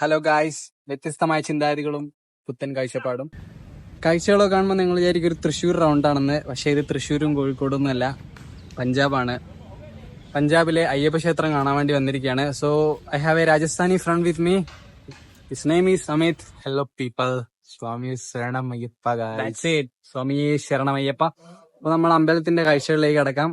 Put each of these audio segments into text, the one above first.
Hello guys, വ്യത്യസ്തമായ ചിന്താഗതികളും പുത്തൻ കാഴ്ചപ്പാടും കാഴ്ചകളോ കാണുമ്പോൾ നിങ്ങൾ വിചാരിക്കും ഒരു തൃശ്ശൂർ റൗണ്ടാണെന്ന്. പക്ഷേ ഇത് തൃശ്ശൂരും കോഴിക്കോടും ഒന്നുമല്ല, പഞ്ചാബാണ്. പഞ്ചാബിലെ അയ്യപ്പ ക്ഷേത്രം കാണാൻ വേണ്ടി വന്നിരിക്കുകയാണ്. So I have a Rajasthani friend with me. His name is Amit. Hello people, Swami Saranam Ayyappa guys. That's it. Swami Saranam Ayyappa. അപ്പൊ നമ്മൾ അമ്പലത്തിന്റെ കാഴ്ചകളിലേക്ക് കടക്കാം.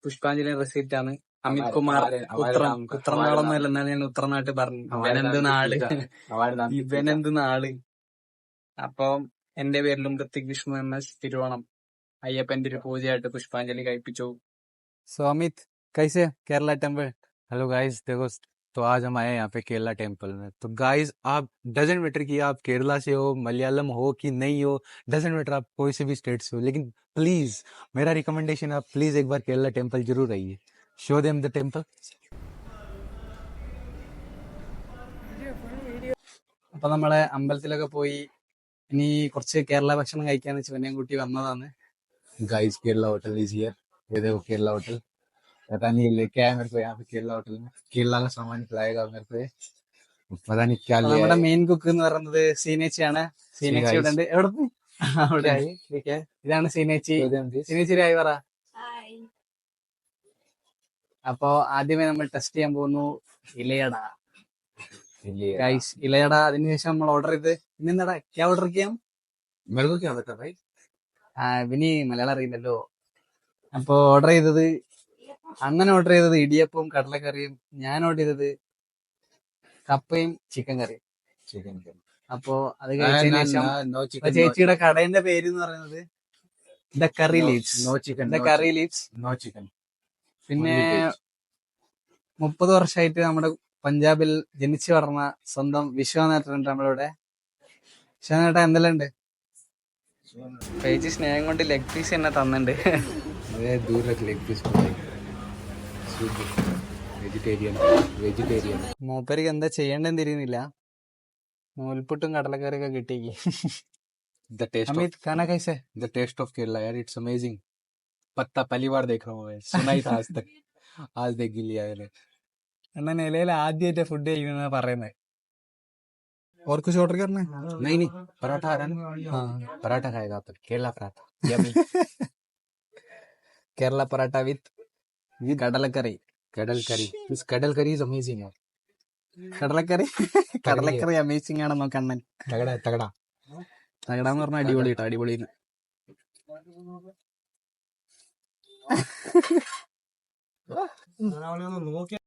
പുഷ്പാഞ്ജലി റെസിപ്റ്റ് ആണ്. അമിത് കുമാർ. ഉത്രനാളൊന്നുമല്ല, എന്നാലും ഞാൻ ഉത്രനാട്ട് പറഞ്ഞു. ഇവനെന്ത് നാള്. അപ്പം എന്റെ പേരിലും ഋത്തിക് വിഷ്ണു എന്ന തിരുവോണം അയ്യപ്പന്റെ ഒരു പൂജയായിട്ട് പുഷ്പാഞ്ജലി കഴിപ്പിച്ചു. സോ അമിത്, കൈസേ കേരള ടെമ്പിൾ? हेलो गाइस, देखो तो आज हम आए हैं यहाँ पे केरला टेम्पल में. तो गाइस आप डजेंट मैटर कि आप केरला से हो, मलयालम हो कि नहीं हो, डजेंट मैटर आप कोई से भी स्टेट से हो, लेकिन प्लीज मेरा रिकमेंडेशन आप प्लीज एक बार केरला टेम्पल जरूर आइए. Show them the temple. അപ്പൊ നമ്മളെ അമ്പലത്തിലൊക്കെ പോയി ഇനി കുറച്ച് കേരള ഭക്ഷണം കഴിക്കാന്ന് വെച്ച് എന്നെയും കൂട്ടി വന്നതാണ്. Guys Kerala hotel is here. ये देखो केरला होटल. पता नहीं ये लेके आया मेरे को यहाँ पे केरला होटल में. केरला का सामान खिलाएगा मेरे को ये. पता नहीं क्या അപ്പൊ लिया നമ്മുടെ है. മെയിൻ കുക്ക് എന്ന് പറയുന്നത് സീനേച്ചിയാണ്. സീനേച്ചി ഇവിടെ ഉണ്ട്. എവിടെ പോയി? അവിടെ. ठीक है. ഇതാണ് സീനേച്ചി. Show them this. സീനേച്ചി ആയി പറ. അപ്പൊ ആദ്യമേ നമ്മൾ ടെസ്റ്റ് ചെയ്യാൻ പോകുന്നു ഇലയട. ये ഗൈസ്, ഇലയട. അതിനുശേഷം നമ്മൾ ഓർഡർ ചെയ്ത് പിന്നെന്താടാ ക്യാ ഓർഡർ ചെയ്യാം? मेरे को क्या बता भाई. ഇവന് മലയാളം അറിയില്ലല്ലോ. അപ്പൊ ഓർഡർ ചെയ്തത് ഇടിയപ്പവും കടലക്കറിയും. ഞാൻ ഓർഡർ ചെയ്തത് കപ്പയും ചിക്കൻ കറിയും. Chicken curry. അപ്പൊ അത് കഴിച്ചതിന് ശേഷം नो അപ്പൊ चिकन. ചേച്ചിയുടെ കടേന്റെ പേര് എന്ന് പറയുന്നത് the curry leaves. No chicken. The curry leaves. No chicken. പിന്നെ 30 വർഷമായിട്ട് നമ്മുടെ പഞ്ചാബിൽ ജനിച്ചു വളർന്ന സ്വന്തം വിശ്വനാഥനുണ്ട് നമ്മളിവിടെ. വിശ്വനാഥ എന്തെല്ലാം ഉണ്ട്? ചേച്ചി സ്നേഹം കൊണ്ട് ലെഗ് പീസ് തന്നെ തന്നിട്ടുണ്ട്. अरे दूर रख लेग पीस को भाई. वेजिटेरियन. മൂപ്പർക്ക് എന്താ ചെയ്യേണ്ടെന്ന് തിരിയുന്നില്ല. നൂൽപുട്ടും കടലക്കറിയൊക്കെ കിട്ടിയേക്ക്. The taste അമിത് खाना कैसे? of the taste of Kerala यार, it's amazing. पत्ता पहली बार देख रहा हूँ मैं. सुना ही था आज तक. आज देख ही लिया मैंने. അണ്ണൻ നിലയിൽ ആദ്യമായിട്ട് ഫുഡ് കഴിക്കുന്ന പറയുന്നത്. और कुछ ऑर्डर करना है? नहीं पराठा आ रहा है ना. हाँ, पराठा खाएगा आप. केरला पराठा. Yummy. കേരള പറാട്ട വിത്ത് കടലക്കറി. Kadal curry. This kadal curry is amazing यार. കടലക്കറി അമേസിംഗ് ആണെന്നോ കണ്ണൻ? तगड़ा है तगड़ा. തകടാന്ന് പറഞ്ഞാൽ അടിപൊളി കേട്ടോ, അടിപൊളി.